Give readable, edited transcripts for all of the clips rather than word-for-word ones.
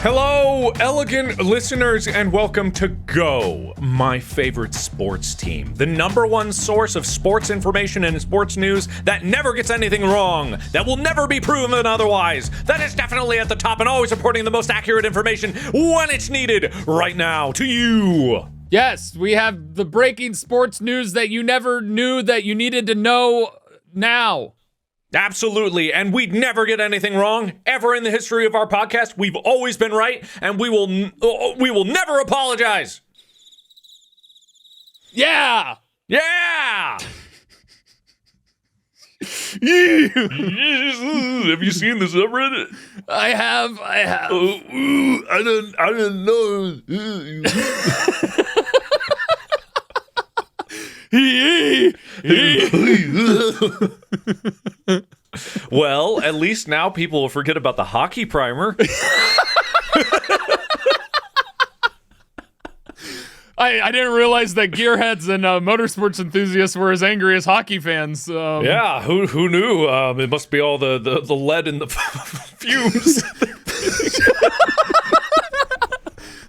Hello, elegant listeners, and welcome to Go, my favorite sports team. The number one source of sports information and sports news that never gets anything wrong, that will never be proven otherwise, that is definitely at the top and always reporting the most accurate information when it's needed, right now to you. Yes, we have the breaking sports news that you never knew that you needed to know now. Absolutely, and we'd never get anything wrong ever in the history of our podcast. We've always been right, and we will never apologize. Yeah! Yeah! Have you seen the subreddit? I have. I didn't know. Well, at least now people will forget about the hockey primer. I didn't realize that gearheads and motorsports enthusiasts were as angry as hockey fans. Yeah, who knew? It must be all the lead in the fumes.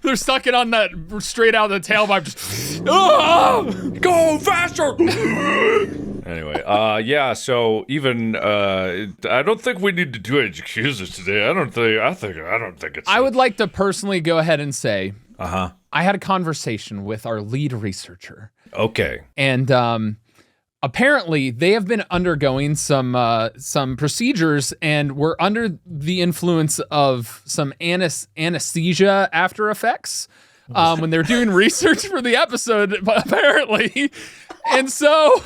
They're sucking on that straight out of the tailpipe. Just, go faster! Anyway, yeah. So even I don't think we need to do excuses today. I don't think it's. I would like to personally go ahead and say, I had a conversation with our lead researcher. Okay. And apparently they have been undergoing some procedures and were under the influence of some anesthesia after effects when they're doing research for the episode, apparently. And so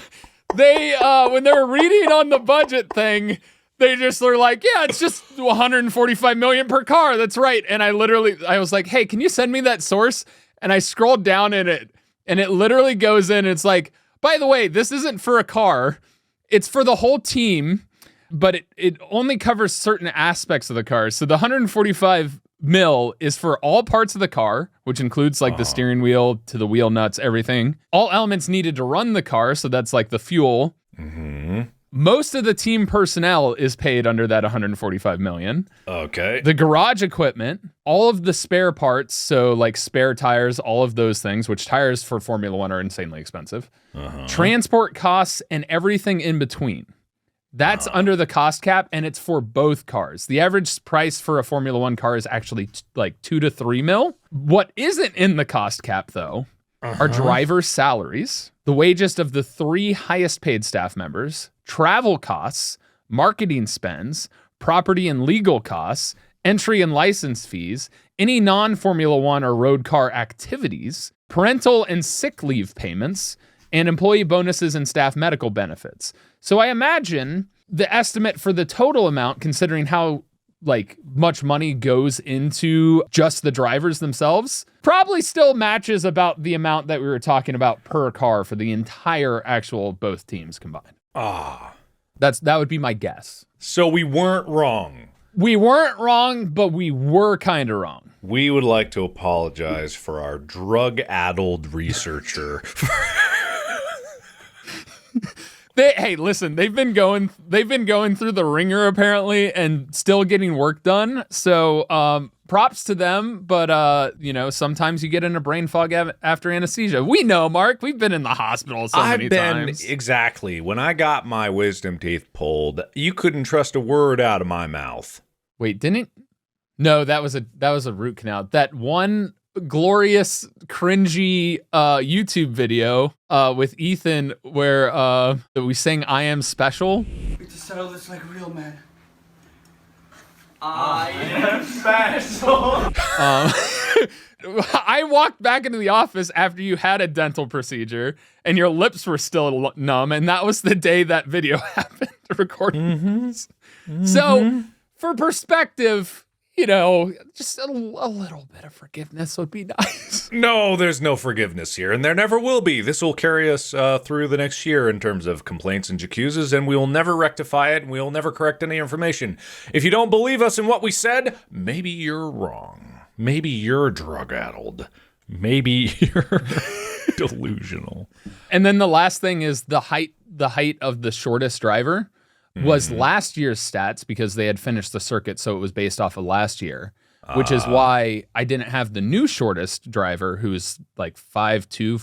they, when they were reading on the budget thing, they just were like, yeah, it's just 145 million per car. That's right. And I was like, hey, can you send me that source? And I scrolled down in it and it literally goes in. It's like, by the way, this isn't for a car. It's for the whole team, but it only covers certain aspects of the car. So the 145 mil is for all parts of the car, which includes like the steering wheel to the wheel nuts, everything. All elements needed to run the car. So that's like the fuel. Mm-hmm. Most of the team personnel is paid under that 145 million. Okay. The garage equipment, all of the spare parts, so like spare tires, all of those things, which tires for Formula One are insanely expensive. Transport costs and everything in between. That's under the cost cap, and it's for both cars. The average price for a Formula One car is actually like 2 to 3 mil. What isn't in the cost cap, though, are driver salaries, the wages of the 3 highest paid staff members, travel costs, marketing spends, property and legal costs, entry and license fees, any non-Formula One or road car activities, parental and sick leave payments, and employee bonuses and staff medical benefits. So I imagine the estimate for the total amount, considering how like much money goes into just the drivers themselves, probably still matches about the amount that we were talking about per car for the entire actual both teams combined. That would be my guess. So we weren't wrong. We weren't wrong, but we were kind of wrong. We would like to apologize for our drug-addled researcher. Hey, listen, they've been going through the ringer apparently and still getting work done. So props to them, but sometimes you get in a brain fog after anesthesia. We know, Mark. We've been in the hospital so many times. Exactly. When I got my wisdom teeth pulled, you couldn't trust a word out of my mouth. Wait, didn't? No, that was a root canal. That one glorious cringy YouTube video with Ethan where we sang I Am Special. We have to settle this like real men. I am special. I walked back into the office after you had a dental procedure and your lips were still numb, and that was the day that video happened, recording. So for perspective, just a little bit of forgiveness would be nice. No, there's no forgiveness here, and there never will be. This will carry us through the next year in terms of complaints and accuses, and we will never rectify it, and we will never correct any information. If you don't believe us in what we said, maybe you're wrong. Maybe you're drug-addled. Maybe you're delusional. And then the last thing is the height of the shortest driver was last year's stats because they had finished the circuit, so it was based off of last year. which is why I didn't have the new shortest driver, who's like 5'2",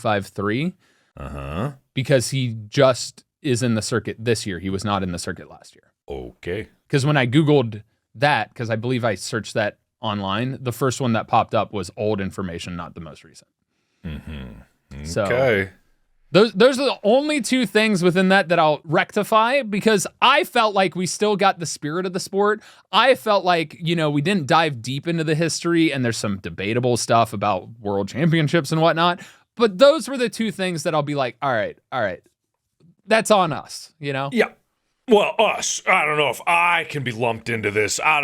5'3", because he just is in the circuit this year. He was not in the circuit last year. Okay. Because when I Googled that, because I believe I searched that online, the first one that popped up was old information, not the most recent. Okay. So those are the only two things within that I'll rectify, because I felt like we still got the spirit of the sport. I felt like, we didn't dive deep into the history, and there's some debatable stuff about world championships and whatnot. But those were the two things that I'll be like, all right, that's on us, Yeah. Well, us. I don't know if I can be lumped into this. I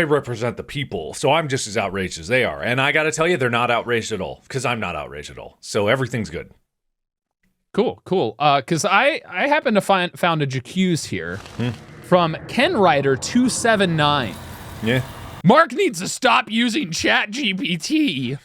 represent the people, so I'm just as outraged as they are. And I got to tell you, they're not outraged at all, because I'm not outraged at all. So everything's good. Cool. Because I happen to found a GQs here from Ken Ryder 279. Yeah. Mark needs to stop using ChatGPT.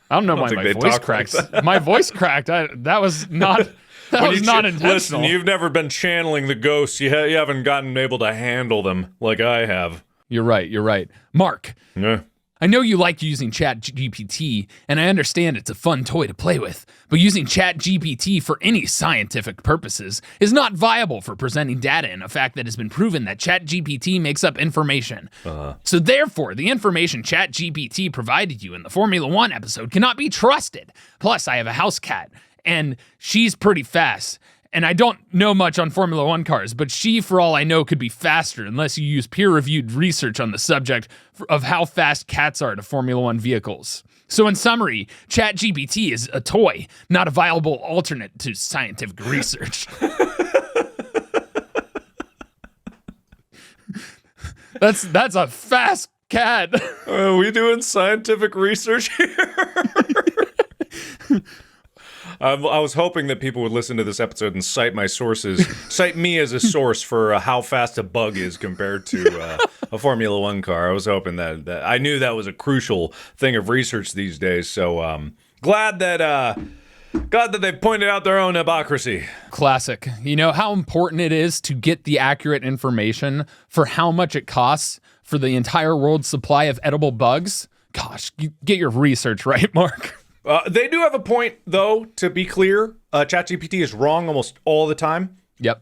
I don't know why my voice cracked. My voice cracked. That was not... That was not intentional. Listen, you've never been channeling the ghosts. You haven't gotten able to handle them like I have. You're right. Mark, yeah. I know you like using ChatGPT, and I understand it's a fun toy to play with, but using ChatGPT for any scientific purposes is not viable for presenting data in a fact that has been proven that ChatGPT makes up information. So therefore, the information ChatGPT provided you in the Formula One episode cannot be trusted. Plus, I have a house cat, and she's pretty fast. And I don't know much on Formula One cars, but she, for all I know, could be faster unless you use peer-reviewed research on the subject of how fast cats are to Formula One vehicles. So in summary, ChatGPT is a toy, not a viable alternate to scientific research. That's a fast cat. Are we doing scientific research here? I was hoping that people would listen to this episode and cite my sources, cite me as a source for how fast a bug is compared to a Formula One car. I was hoping that I knew that was a crucial thing of research these days. So glad that they pointed out their own hypocrisy. Classic. You know how important it is to get the accurate information for how much it costs for the entire world's supply of edible bugs? Gosh, get your research right, Mark. They do have a point, though, to be clear. ChatGPT is wrong almost all the time. Yep.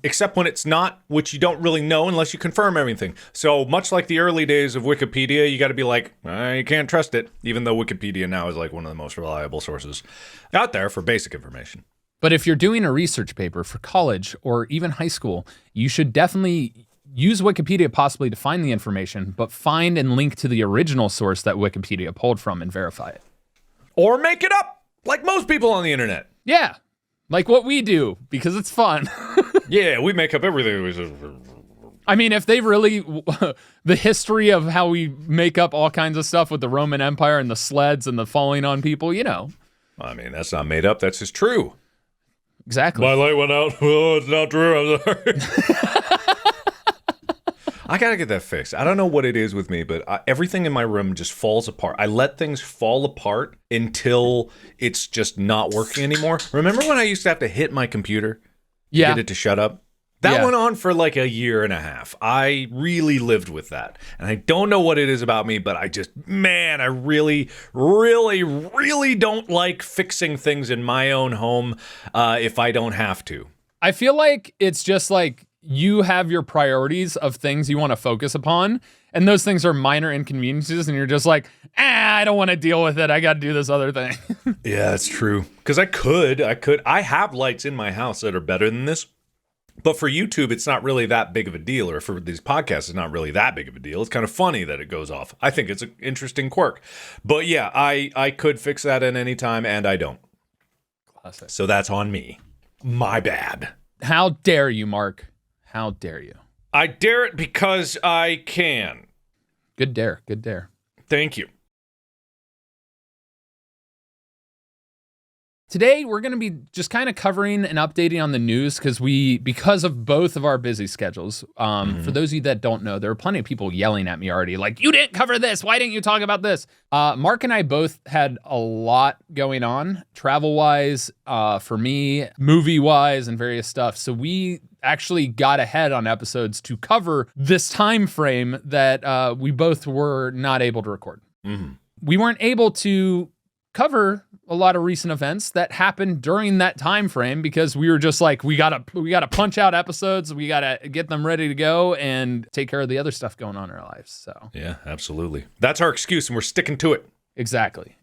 Except when it's not, which you don't really know unless you confirm everything. So much like the early days of Wikipedia, you got to be like, you can't trust it, even though Wikipedia now is like one of the most reliable sources out there for basic information. But if you're doing a research paper for college or even high school, you should definitely use Wikipedia possibly to find the information, but find and link to the original source that Wikipedia pulled from and verify it. Or make it up, like most people on the internet. Yeah, like what we do, because it's fun. Yeah, we make up everything. I mean, if they really, the history of how we make up all kinds of stuff with the Roman Empire and the sleds and the falling on people, I mean, that's not made up, that's just true. Exactly. My light went out. Oh, it's not true, I'm sorry. I gotta get that fixed. I don't know what it is with me, but everything in my room just falls apart. I let things fall apart until it's just not working anymore. Remember when I used to have to hit my computer to get it to shut up? That went on for like a year and a half. I really lived with that. And I don't know what it is about me, but I really, really, really don't like fixing things in my own home if I don't have to. I feel like it's just like, you have your priorities of things you want to focus upon, and those things are minor inconveniences, and you're just like, I don't want to deal with it. I got to do this other thing. Yeah, that's true. Because I have lights in my house that are better than this, but for YouTube, it's not really that big of a deal, or for these podcasts, it's not really that big of a deal. It's kind of funny that it goes off. I think it's an interesting quirk. But yeah, I could fix that at any time, and I don't. Classic. So that's on me. My bad. How dare you, Mark? How dare you? I dare it because I can. Good dare. Good dare. Thank you. Today, we're going to be just kind of covering and updating on the news because of both of our busy schedules. For those of you that don't know, there are plenty of people yelling at me already, like, you didn't cover this. Why didn't you talk about this? Mark and I both had a lot going on, travel-wise, for me, movie-wise, and various stuff. So we actually got ahead on episodes to cover this time frame that we both were not able to record. Mm-hmm. We weren't able to cover a lot of recent events that happened during that time frame because we were just like, we gotta punch out episodes, we gotta get them ready to go and take care of the other stuff going on in our lives. So yeah, absolutely. That's our excuse, and we're sticking to it. Exactly.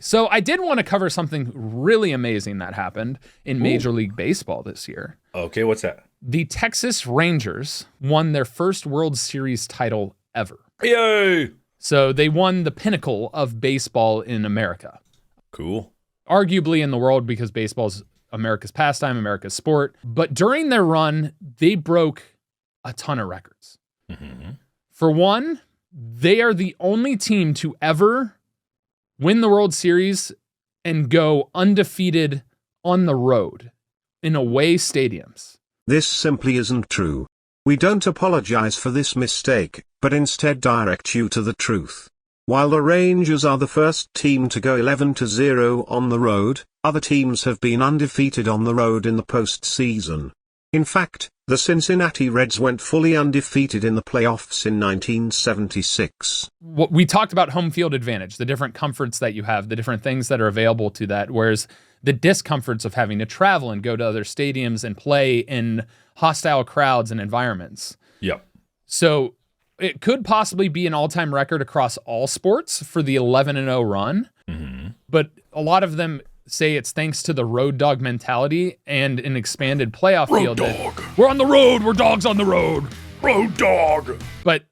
So I did want to cover something really amazing that happened in Major League Baseball this year. Okay, what's that? The Texas Rangers won their first World Series title ever. Yay! So they won the pinnacle of baseball in America. Cool. Arguably in the world because baseball's America's pastime, America's sport. But during their run, they broke a ton of records. Mm-hmm. For one, they are the only team to ever win the World Series and go undefeated on the road in away stadiums. This simply isn't true. We don't apologize for this mistake, but instead direct you to the truth. While the Rangers are the first team to go 11-0 on the road, other teams have been undefeated on the road in the postseason. In fact, the Cincinnati Reds went fully undefeated in the playoffs in 1976. We talked about home field advantage, the different comforts that you have, the different things that are available to that, whereas the discomforts of having to travel and go to other stadiums and play in hostile crowds and environments. Yep. So it could possibly be an all-time record across all sports for the 11-0 run, but a lot of them say it's thanks to the road dog mentality and an expanded playoff field. Dog. We're on the road. We're dogs on the road. Road dog. But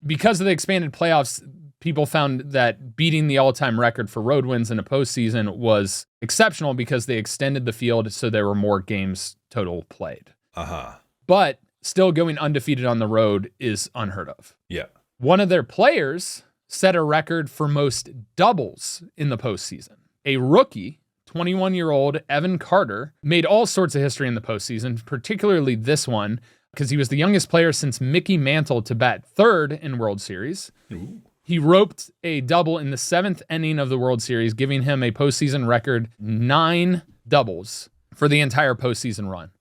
because of the expanded playoffs, people found that beating the all-time record for road wins in a postseason was exceptional because they extended the field so there were more games total played. Uh-huh. But still going undefeated on the road is unheard of. Yeah. One of their players set a record for most doubles in the postseason. A rookie, 21-year-old Evan Carter, made all sorts of history in the postseason, particularly this one, because he was the youngest player since Mickey Mantle to bat third in World Series. Ooh. He roped a double in the 7th inning of the World Series, giving him a postseason record 9 doubles for the entire postseason run,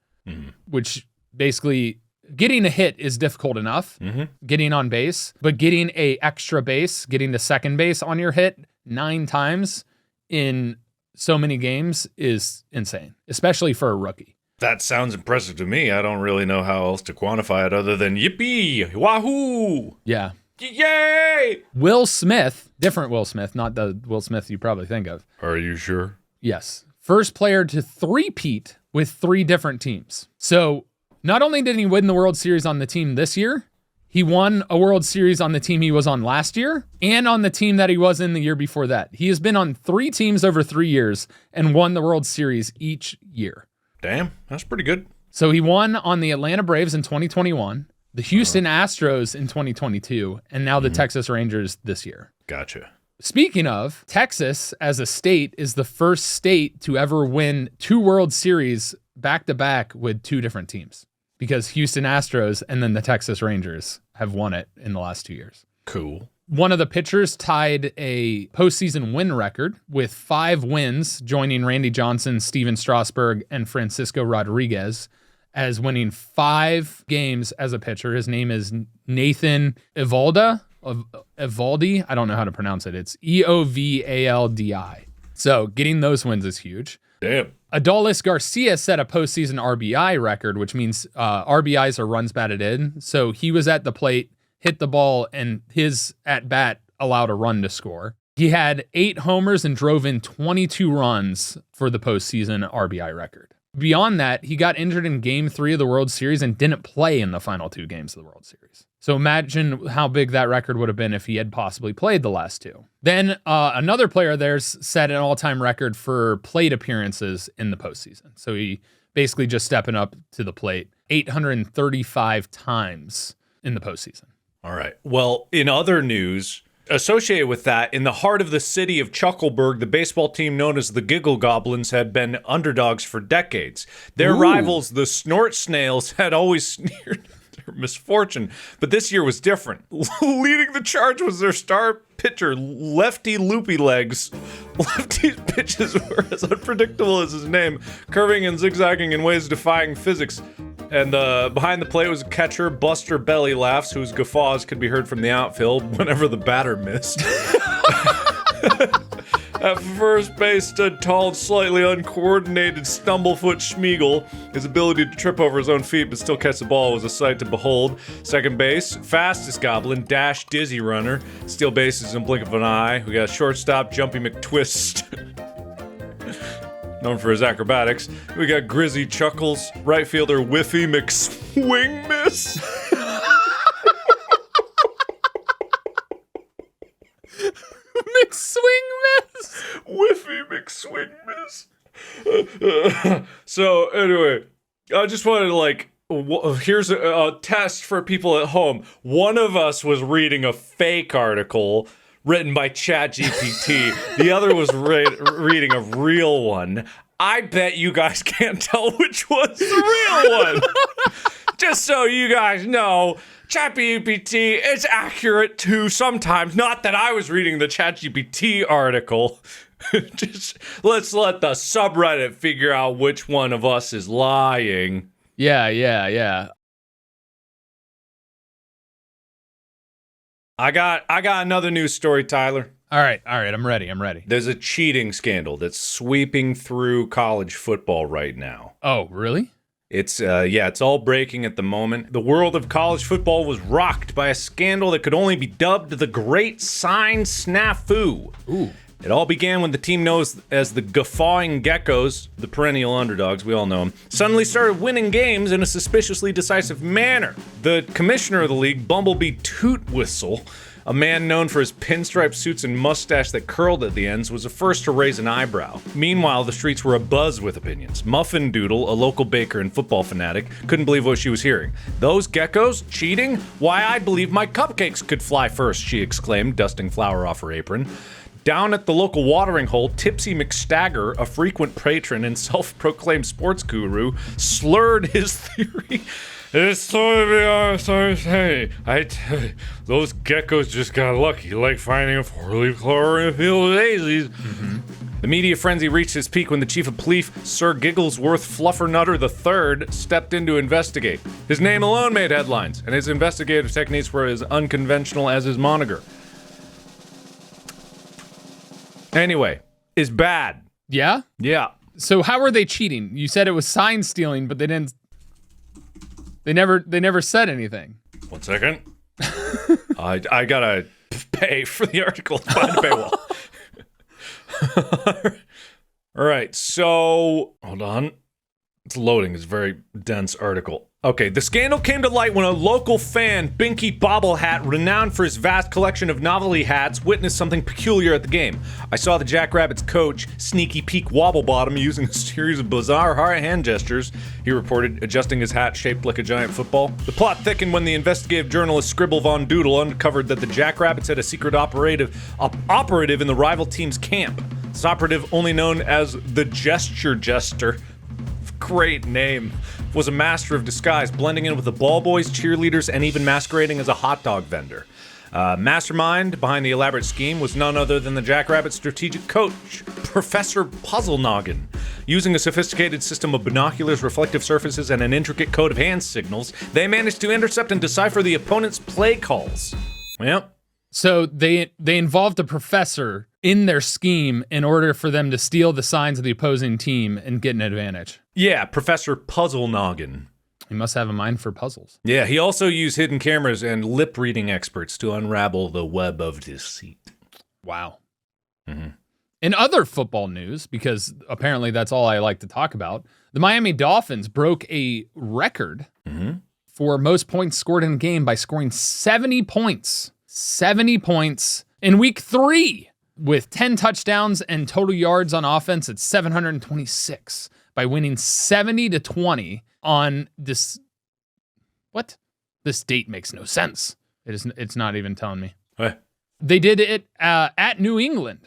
which basically getting a hit is difficult enough, getting on base, but getting a extra base, getting to second base on your hit 9 times in so many games is insane, especially for a rookie. That sounds impressive to me. I don't really know how else to quantify it other than yippee, wahoo, Yeah. yay! Will Smith, different Will Smith, not the Will Smith you probably think of. Are you sure? Yes. First player to three-peat with 3 different teams. So not only did he win the World Series on the team this year, he won a World Series on the team he was on last year and on the team that he was in the year before that. He has been on 3 teams over 3 years and won the World Series each year. Damn, that's pretty good. So he won on the Atlanta Braves in 2021, the Houston Astros in 2022, and now the Texas Rangers this year. Gotcha. Speaking of, Texas as a state is the first state to ever win 2 World Series back-to-back with 2 different teams, because Houston Astros and then the Texas Rangers have won it in the last 2 years. Cool. One of the pitchers tied a postseason win record with 5 wins, joining Randy Johnson, Steven Strasburg, and Francisco Rodriguez as winning 5 games as a pitcher. His name is Nathan Eovaldi. I don't know how to pronounce it. It's Eovaldi. So getting those wins is huge. Damn. Adolis Garcia set a postseason RBI record, which means RBIs are runs batted in. So he was at the plate, hit the ball, and his at-bat allowed a run to score. He had 8 homers and drove in 22 runs for the postseason RBI record. Beyond that, he got injured in Game 3 of the World Series and didn't play in the final 2 games of the World Series. So imagine how big that record would have been if he had possibly played the last 2. Then another player of theirs set an all-time record for plate appearances in the postseason. So he basically just stepping up to the plate 835 times in the postseason. All right. Well, in other news, associated with that, in the heart of the city of Chuckleburg, the baseball team known as the Giggle Goblins had been underdogs for decades. Their rivals, the Snort Snails, had always sneered their misfortune, but this year was different. Leading the charge was their star pitcher, Lefty Loopy Legs. Lefty's pitches were as unpredictable as his name, curving and zigzagging in ways defying physics. And behind the plate was catcher Buster Belly Laughs, whose guffaws could be heard from the outfield whenever the batter missed. At first base stood tall, slightly uncoordinated Stumblefoot Schmeagle. His ability to trip over his own feet but still catch the ball was a sight to behold. Second base, fastest goblin, Dash Dizzy Runner. Steal bases in a blink of an eye. We got shortstop, Jumpy McTwist. Known for his acrobatics. We got Grizzy Chuckles, right fielder Whiffy McSwing Miss. McSwing Miss. Whiffy McSwing Miss. So anyway, I just wanted to here's a test for people at home. One of us was reading a fake article written by ChatGPT. The other was reading a real one. I bet you guys can't tell which one's the real one. Just so you guys know, ChatGPT is accurate too sometimes. Not that I was reading the ChatGPT article. Just let's let the subreddit figure out which one of us is lying. Yeah. I got another news story, Tyler. All right, I'm ready. There's a cheating scandal that's sweeping through college football right now. Oh, really? It's all breaking at the moment. The world of college football was rocked by a scandal that could only be dubbed the Great Sign Snafu. Ooh. It all began when the team known as the Guffawing Geckos, the perennial underdogs, we all know them, suddenly started winning games in a suspiciously decisive manner. The commissioner of the league, Bumblebee Toot Whistle, a man known for his pinstripe suits and mustache that curled at the ends, was the first to raise an eyebrow. Meanwhile, the streets were abuzz with opinions. Muffin Doodle, a local baker and football fanatic, couldn't believe what she was hearing. Those geckos? Cheating? Why, I believe my cupcakes could fly first, she exclaimed, dusting flour off her apron. Down at the local watering hole, Tipsy McStagger, a frequent patron and self-proclaimed sports guru, slurred his theory. It's so to be honest, I tell you, those geckos just got lucky, like finding a four-leaf clover in a field of daisies. Mm-hmm. The media frenzy reached its peak when the chief of police, Sir Gigglesworth Fluffernutter III, stepped in to investigate. His name alone made headlines, and his investigative techniques were as unconventional as his moniker. Anyway, is bad. Yeah? Yeah. So how were they cheating? You said it was sign stealing, but they didn't. They never said anything. 1 second. I gotta pay for the article behind the paywall. All right, so hold on. It's loading. It's a very dense article. Okay, the scandal came to light when a local fan, Binky Bobblehat, renowned for his vast collection of novelty hats, witnessed something peculiar at the game. I saw the Jackrabbits coach, Sneaky Peek Wobblebottom, using a series of bizarre hand gestures, he reported, adjusting his hat shaped like a giant football. The plot thickened when the investigative journalist Scribble Von Doodle uncovered that the Jackrabbits had a secret operative in the rival team's camp. This operative, only known as the Gesture Jester, great name, was a master of disguise, blending in with the ball boys, cheerleaders, and even masquerading as a hot dog vendor. Mastermind behind the elaborate scheme was none other than the Jackrabbits' strategic coach, Professor Puzzle Noggin. Using a sophisticated system of binoculars, reflective surfaces, and an intricate code of hand signals, they managed to intercept and decipher the opponent's play calls. Yep. So they involved a professor in their scheme in order for them to steal the signs of the opposing team and get an advantage. Yeah, Professor Puzzle Noggin. He must have a mind for puzzles. Yeah, he also used hidden cameras and lip-reading experts to unravel the web of deceit. Wow. Mm-hmm. In other football news, because apparently that's all I like to talk about, the Miami Dolphins broke a record for most points scored in a game by scoring 70 points. 70 points in week 3 with 10 touchdowns and total yards on offense at 726 by winning 70-20 on this. What? This date makes no sense. It's not even telling me. Hey. They did it at New England.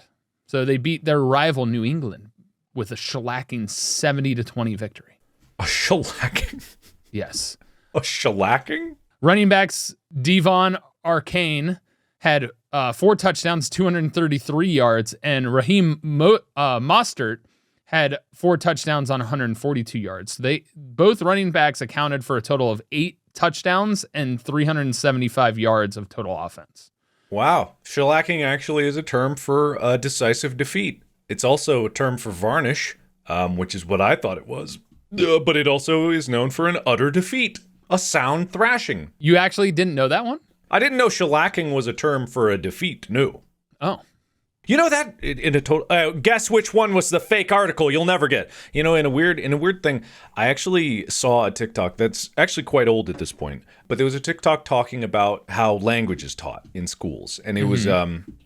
So they beat their rival New England with a shellacking 70-20 victory. A shellacking? Yes. A shellacking? Running backs Devon Arcane had 4 touchdowns, 233 yards, and Raheem Mostert had 4 touchdowns on 142 yards. Both running backs accounted for a total of 8 touchdowns and 375 yards of total offense. Wow. Shellacking actually is a term for a decisive defeat. It's also a term for varnish, which is what I thought it was. But it also is known for an utter defeat, a sound thrashing. You actually didn't know that one? I didn't know shellacking was a term for a defeat, no. Oh. You know that in a total guess which one was the fake article you'll never get. You know, in a weird thing, I actually saw a TikTok that's actually quite old at this point, but there was a TikTok talking about how language is taught in schools, and it was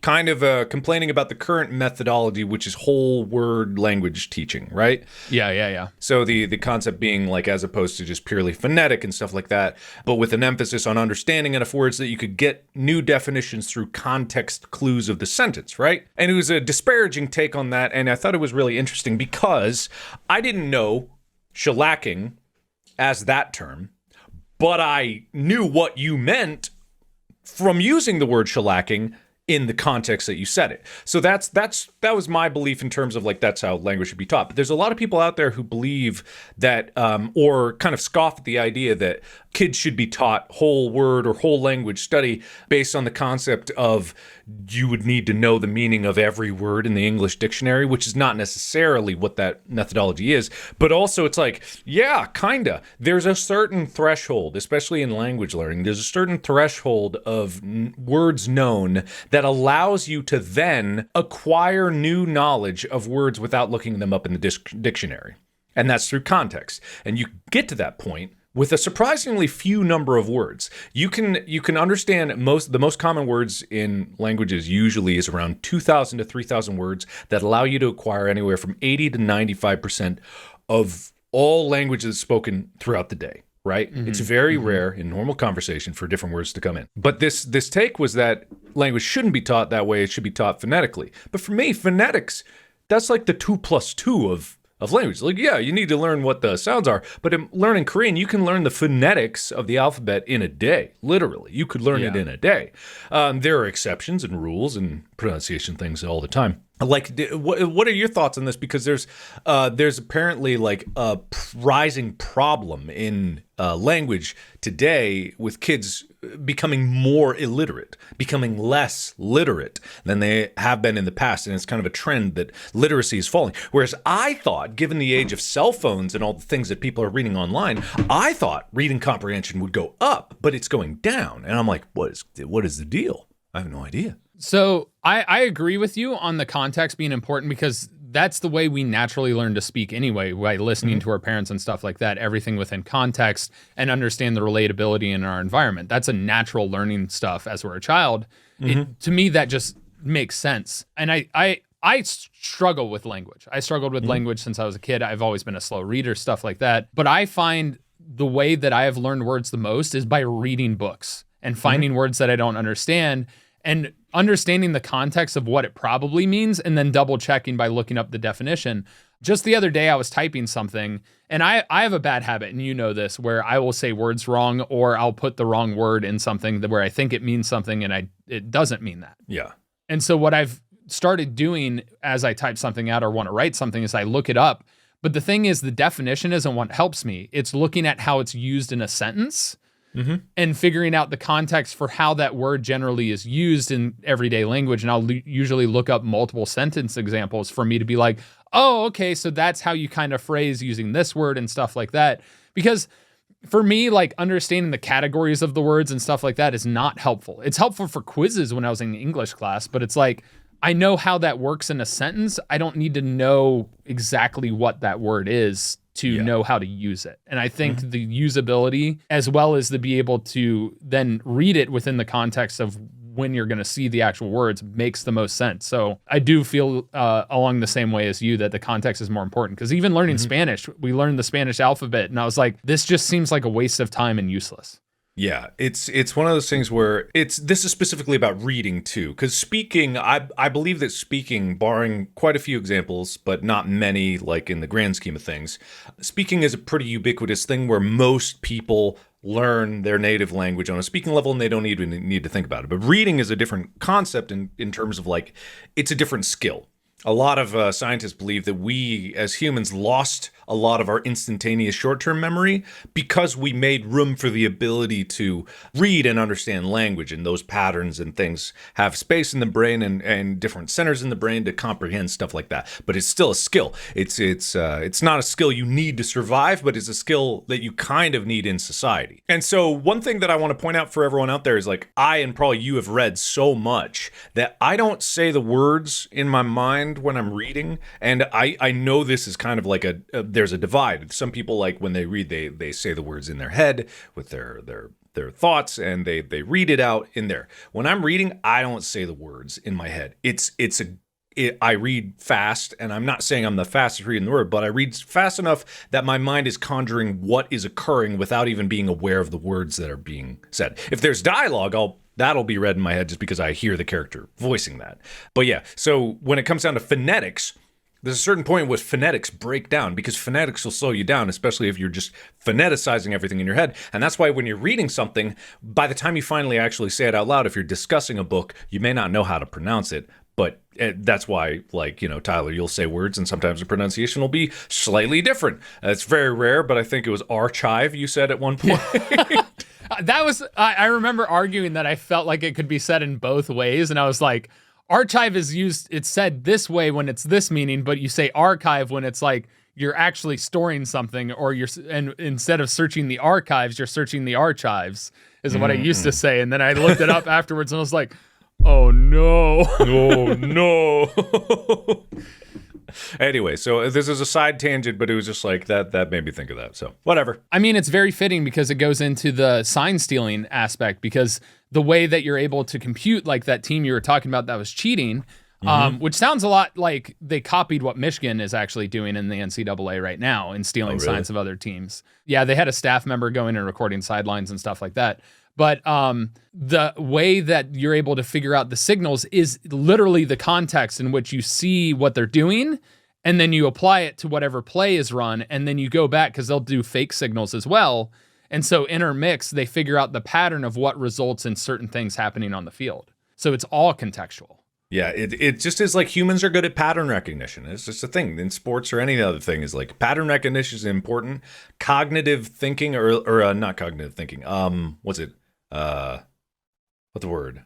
kind of complaining about the current methodology, which is whole word language teaching, right? Yeah. So the concept being like, as opposed to just purely phonetic and stuff like that, but with an emphasis on understanding enough words that you could get new definitions through context clues of the sentence, right? And it was a disparaging take on that, and I thought it was really interesting because I didn't know shellacking as that term, but I knew what you meant from using the word shellacking in the context that you said it. So that was my belief in terms of like, that's how language should be taught. But there's a lot of people out there who believe that, or kind of scoff at the idea that kids should be taught whole word or whole language study based on the concept of you would need to know the meaning of every word in the English dictionary, which is not necessarily what that methodology is. But also it's like, yeah, kinda. There's a certain threshold, especially in language learning, there's a certain threshold of words known that allows you to then acquire new knowledge of words without looking them up in the dictionary. And that's through context. And you get to that point with a surprisingly few number of words. You can understand the most common words in languages usually is around 2,000 to 3,000 words that allow you to acquire anywhere from 80 to 95% of all languages spoken throughout the day, right? Mm-hmm. It's very rare in normal conversation for different words to come in. But this take was that language shouldn't be taught that way. It should be taught phonetically. But for me, phonetics, that's like the 2 plus 2 of language. Like, yeah, you need to learn what the sounds are, but in learning Korean, you can learn the phonetics of the alphabet in a day. Literally, you could learn it in a day. There are exceptions and rules and pronunciation things all the time. Like, what are your thoughts on this? Because there's apparently like a rising problem in language today with kids becoming more illiterate, becoming less literate than they have been in the past. And it's kind of a trend that literacy is falling. Whereas I thought, given the age of cell phones and all the things that people are reading online, I thought reading comprehension would go up, but it's going down. And I'm like, what is the deal? I have no idea. So I agree with you on the context being important because that's the way we naturally learn to speak anyway, by listening to our parents and stuff like that, everything within context and understand the relatability in our environment. That's a natural learning stuff as we're a child. To me, that just makes sense. And I struggle with language. I struggled with language since I was a kid. I've always been a slow reader, stuff like that. But I find the way that I have learned words the most is by reading books and finding words that I don't understand and understanding the context of what it probably means and then double checking by looking up the definition. Just the other day I was typing something and I have a bad habit, and you know this, where I will say words wrong or I'll put the wrong word in something where I think it means something and it doesn't mean that. Yeah. And so what I've started doing as I type something out or want to write something is I look it up. But the thing is, the definition isn't what helps me. It's looking at how it's used in a sentence. And figuring out the context for how that word generally is used in everyday language. And I'll usually look up multiple sentence examples for me to be like, oh, okay, so that's how you kind of phrase using this word and stuff like that. Because for me, like understanding the categories of the words and stuff like that is not helpful. It's helpful for quizzes when I was in English class, but it's like, I know how that works in a sentence. I don't need to know exactly what that word is to know how to use it. And I think the usability, as well as to be able to then read it within the context of when you're going to see the actual words, makes the most sense. So I do feel along the same way as you that the context is more important. Because even learning Spanish, we learned the Spanish alphabet, and I was like, this just seems like a waste of time and useless. Yeah, it's one of those things where this is specifically about reading too, because speaking, I believe that speaking, barring quite a few examples, but not many, like in the grand scheme of things, speaking is a pretty ubiquitous thing where most people learn their native language on a speaking level and they don't even need to think about it. But reading is a different concept in terms of like, it's a different skill. A lot of scientists believe that we as humans lost a lot of our instantaneous short-term memory because we made room for the ability to read and understand language, and those patterns and things have space in the brain and different centers in the brain to comprehend stuff like that. But it's still a skill. It's not a skill you need to survive, but it's a skill that you kind of need in society. And so one thing that I want to point out for everyone out there is, like, I and probably you have read so much that I don't say the words in my mind when I'm reading, and I know this is kind of like there's a divide. Some people, like, when they read, they say the words in their head with their thoughts, and they read it out in there. When I'm reading, I don't say the words in my head. I read fast, and I'm not saying I'm the fastest reading the word, but I read fast enough that my mind is conjuring what is occurring without even being aware of the words that are being said. If there's dialogue, that'll be read in my head just because I hear the character voicing that. But yeah, so when it comes down to phonetics, there's a certain point where phonetics break down, because phonetics will slow you down, especially if you're just phoneticizing everything in your head. And that's why when you're reading something, by the time you finally actually say it out loud, if you're discussing a book, you may not know how to pronounce it. But that's why, like, you know, Tyler, you'll say words and sometimes the pronunciation will be slightly different. It's very rare, but I think it was archive you said at one point. I remember arguing that I felt like it could be said in both ways. And I was like, archive is used, it's said this way when it's this meaning, but you say archive when it's like you're actually storing something, or and instead of searching the archives, you're searching the archives, is what I used to say. And then I looked it up afterwards and I was like, oh no. Oh no. Anyway, so this is a side tangent, but it was just like that made me think of that. So whatever. I mean, it's very fitting because it goes into the sign stealing aspect, because the way that you're able to compute, like that team you were talking about that was cheating, which sounds a lot like they copied what Michigan is actually doing in the NCAA right now in stealing signs of other teams. Yeah, they had a staff member going and recording sidelines and stuff like that. But the way that you're able to figure out the signals is literally the context in which you see what they're doing, and then you apply it to whatever play is run, and then you go back, because they'll do fake signals as well. And so intermix, they figure out the pattern of what results in certain things happening on the field. So it's all contextual. Yeah, it just is like humans are good at pattern recognition. It's just a thing in sports or any other thing, is like pattern recognition is important. Cognitive thinking or not cognitive thinking. What's it? What's the word?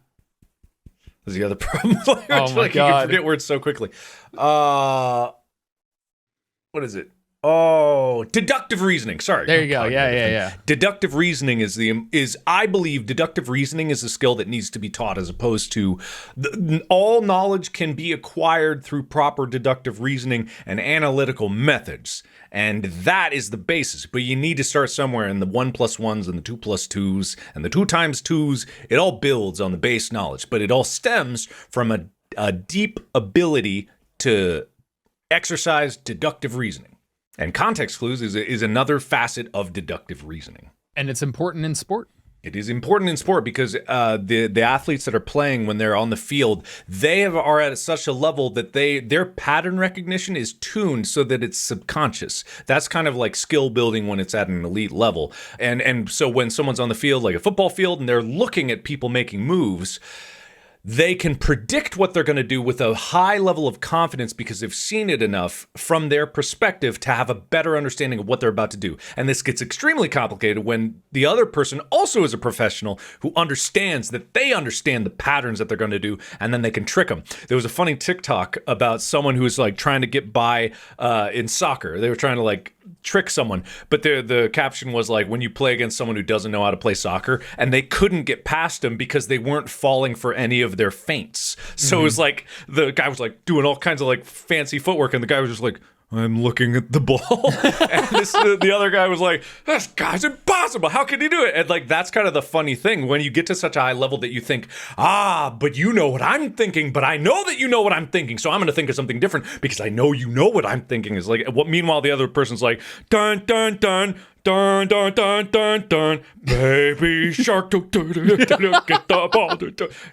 What's the other problem? Oh my God. You can forget words so quickly. What is it? Oh, deductive reasoning. Sorry. There you go. Yeah. Deductive reasoning is I believe deductive reasoning is a skill that needs to be taught, as opposed to all knowledge can be acquired through proper deductive reasoning and analytical methods. And that is the basis. But you need to start somewhere, in the 1 plus 1s and the 2 plus 2s and the 2 times 2s. It all builds on the base knowledge, but it all stems from a deep ability to exercise deductive reasoning. And context clues is another facet of deductive reasoning. And it's important in sport. It is important in sport because the athletes that are playing, when they're on the field, are at such a level that their pattern recognition is tuned so that it's subconscious. That's kind of like skill building when it's at an elite level. And so when someone's on the field, like a football field, and they're looking at people making moves, they can predict what they're going to do with a high level of confidence because they've seen it enough from their perspective to have a better understanding of what they're about to do. And this gets extremely complicated when the other person also is a professional who understands that they understand the patterns that they're going to do, and then they can trick them. There was a funny TikTok about someone who was like trying to get by in soccer. They were trying to like trick someone, but the caption was like, when you play against someone who doesn't know how to play soccer, and they couldn't get past them because they weren't falling for any of their feints. So it was like the guy was like doing all kinds of like fancy footwork, and the guy was just like, I'm looking at the ball. And the other guy was like, this guy's impossible. How can he do it? And like, that's kind of the funny thing when you get to such a high level that you think, but you know what I'm thinking, but I know that you know what I'm thinking. So I'm going to think of something different because I know you know what I'm thinking is like, what, meanwhile, the other person's like, dun, dun, dun, dun, dun, dun, dun, dun, baby shark, get the ball.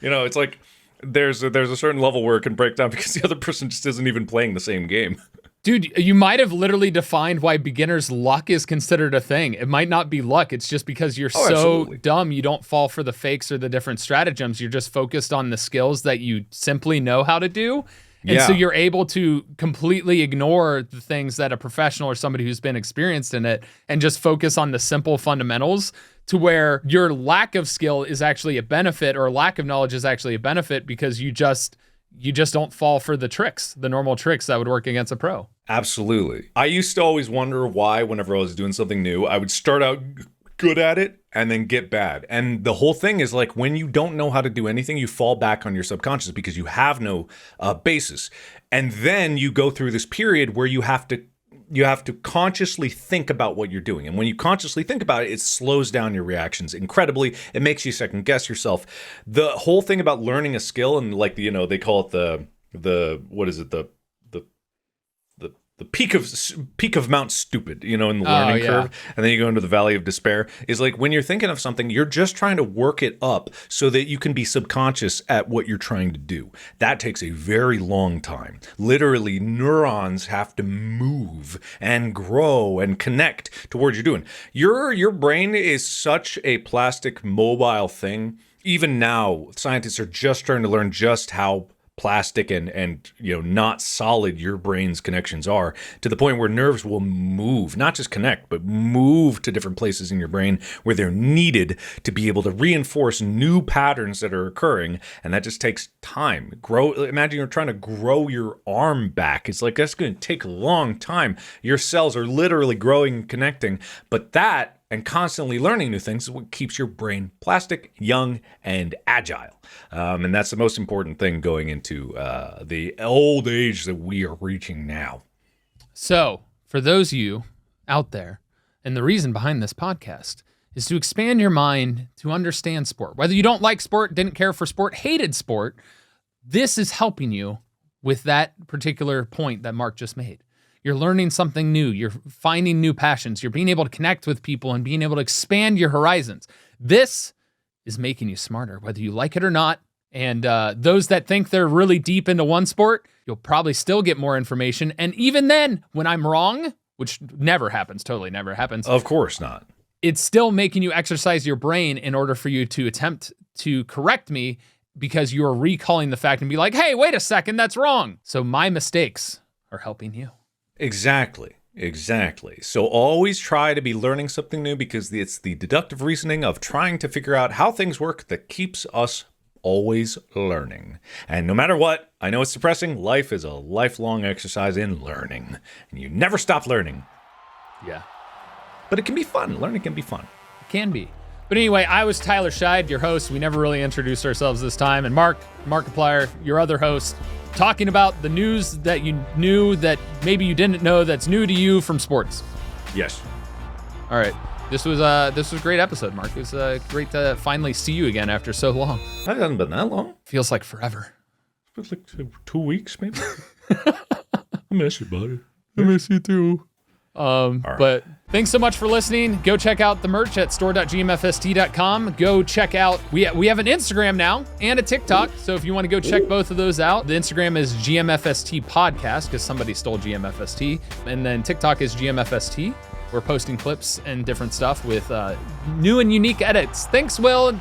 You know, it's like, there's a certain level where it can break down because the other person just isn't even playing the same game. Dude, you might have literally defined why beginner's luck is considered a thing. It might not be luck. It's just because you're absolutely dumb, you don't fall for the fakes or the different stratagems. You're just focused on the skills that you simply know how to do. And so Yeah. you're able to completely ignore the things that a professional or somebody who's been experienced in it and just focus on the simple fundamentals, to where your lack of skill is actually a benefit, or lack of knowledge is actually a benefit, because you just don't fall for the normal tricks that would work against a pro. Absolutely. I used to always wonder why, whenever I was doing something new, I would start out good at it and then get bad. And the whole thing is like, when you don't know how to do anything, you fall back on your subconscious because you have no basis. And then you go through this period where you have to consciously think about what you're doing. And when you consciously think about it, it slows down your reactions incredibly. It makes you second guess yourself. The whole thing about learning a skill, and like, you know, they call it the what is it? The peak of Mount Stupid, you know, in the learning curve, and then you go into the Valley of Despair, is like, when you're thinking of something, you're just trying to work it up so that you can be subconscious at what you're trying to do. That takes a very long time. Literally, neurons have to move and grow and connect to what you're doing. Your brain is such a plastic, mobile thing. Even now, scientists are just trying to learn just how plastic and you know, not solid your brain's connections are, to the point where nerves will move, not just connect, but move to different places in your brain where they're needed to be able to reinforce new patterns that are occurring. And that just takes time. Imagine you're trying to grow your arm back. It's like, that's going to take a long time. Your cells are literally growing and connecting, but that and constantly learning new things is what keeps your brain plastic, young, and agile. And that's the most important thing going into the old age that we are reaching now. So, for those of you out there, and the reason behind this podcast is to expand your mind to understand sport. Whether you don't like sport, didn't care for sport, hated sport, this is helping you with that particular point that Mark just made. You're learning something new. You're finding new passions. You're being able to connect with people and being able to expand your horizons. This is making you smarter, whether you like it or not. And those that think they're really deep into one sport, you'll probably still get more information. And even then, when I'm wrong, which never happens, totally never happens. Of course not. It's still making you exercise your brain in order for you to attempt to correct me, because you are recalling the fact and be like, hey, wait a second, that's wrong. So my mistakes are helping you. Exactly. So always try to be learning something new, because it's the deductive reasoning of trying to figure out how things work that keeps us always learning. And no matter what, I know it's depressing, life is a lifelong exercise in learning. And you never stop learning. Yeah. But it can be fun. Learning can be fun. It can be. But anyway, I was Tyler Scheid, your host. We never really introduced ourselves this time. And Markiplier, your other host, talking about the news that you knew that maybe you didn't know that's new to you from sports. Yes. All right. This was a great episode, Mark. It was great to finally see you again after so long. That hasn't been that long. Feels like forever. Feels like 2 weeks, maybe. I miss you, buddy. I miss you too. right. But thanks so much for listening. Go check out the merch at store.gmfst.com. Go check out, we have an Instagram now and a TikTok. So if you want to go check both of those out, the Instagram is GMFST podcast, because somebody stole GMFST. And then TikTok is GMFST. We're posting clips and different stuff with new and unique edits. Thanks, Will.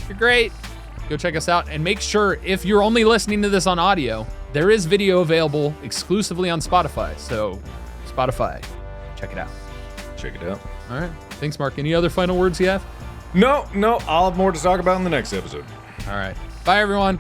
You're great. Go check us out. And make sure, if you're only listening to this on audio, there is video available exclusively on Spotify. So Spotify, check it out. Check it out. All right. Thanks, Mark. Any other final words you have? No, I'll have more to talk about in the next episode. All right. Bye, everyone.